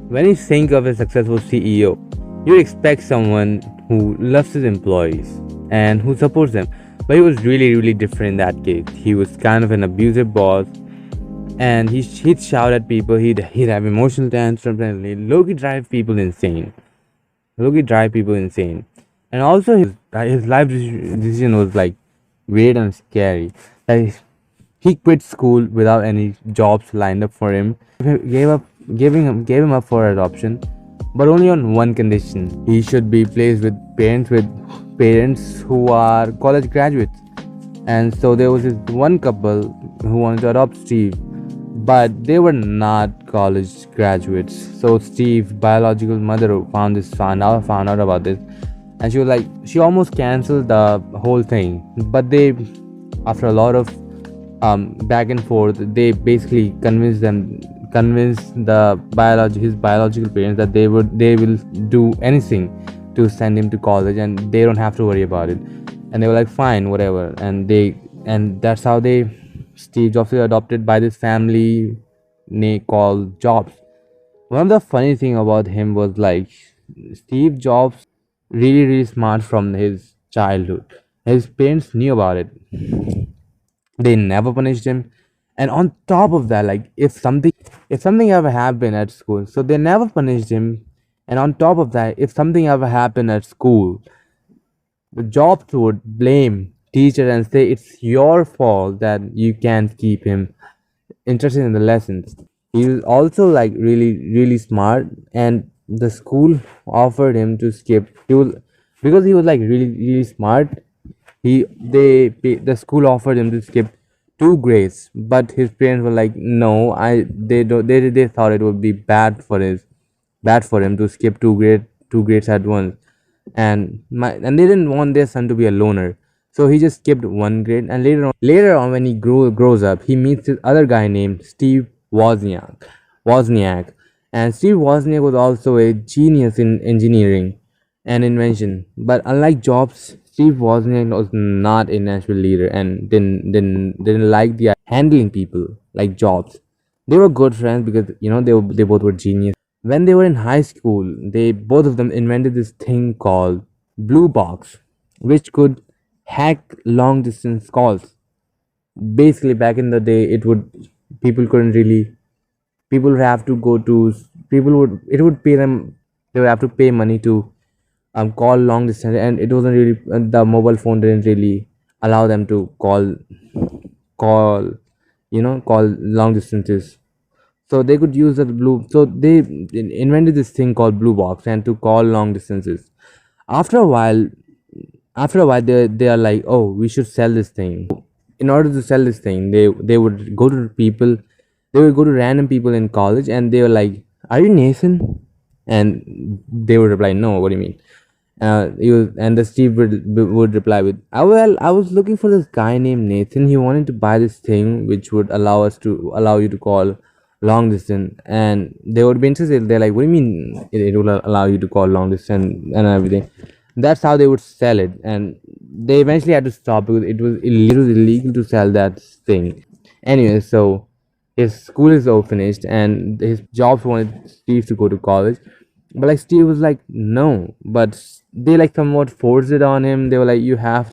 When you think of a successful CEO, you expect someone who loves his employees and who supports them. But he was really, really different in that case. He was kind of an abusive boss, and he'd shout at people. He'd have emotional tantrums, and Loki drive people insane. Loki drive people insane, and also his life decision was like weird and scary. Like he quit school without any jobs lined up for him. Gave up, gave him up for adoption, but only on one condition: he should be placed with parents who are college graduates. And so there was this one couple who wanted to adopt Steve, but they were not college graduates. So Steve's biological mother found out about this, and she was like, she almost canceled the whole thing. But they, after a lot of back and forth, they basically convinced his biological parents that they will do anything to send him to college, and they don't have to worry about it. And they were like, fine, whatever. And that's how Steve Jobs was adopted by this family called Jobs. One of the funny thing about him was like Steve Jobs really, really smart from his childhood. His parents knew about it. They never punished him. And on top of that, like if something ever happened at school, so they never punished him. And on top of that, if something ever happened at school, the Jobs would blame teacher and say it's your fault that you can't keep him interested in the lessons. He was also like really, really smart, and the school offered him to skip. He was because he was like really, really smart. The school offered him to skip 2 grades, but his parents were like, no, they don't they thought it would be bad for him to skip 2 grades at once, and they didn't want their son to be a loner. So he just skipped 1 grade, and later on when he grows up, he meets this other guy named Steve Wozniak. And Steve Wozniak was also a genius in engineering and invention. But unlike Jobs, Steve Wozniak was not a natural leader and didn't like the handling people like Jobs. They were good friends because they both were genius. When they were in high school, they both of them invented this thing called Blue Box, which could hack long distance calls. Basically, back in the day, people couldn't really people would have to go to people would it would pay them they would have to pay money to call long distance, and it wasn't really the mobile phone didn't really allow them to call call long distances. So they could use so they invented this thing called Blue Box and to call long distances. After a while after a while they are like, oh, we should sell this thing. In order to sell this thing, they would go to people they would go to random people in college, and they were like, are you Nathan? And they would reply, no, what do you mean? And the Steve would reply with, well, I was looking for this guy named Nathan. He wanted to buy this thing which would allow you to call long distance. And they would be interested. They're like, what do you mean it will allow you to call long distance and everything? That's how they would sell it, and they eventually had to stop because it was illegal to sell that thing. Anyway, so his school is all finished, and his Jobs wanted Steve to go to college, but like Steve was like, no. But they like somewhat forced it on him. They were like, you have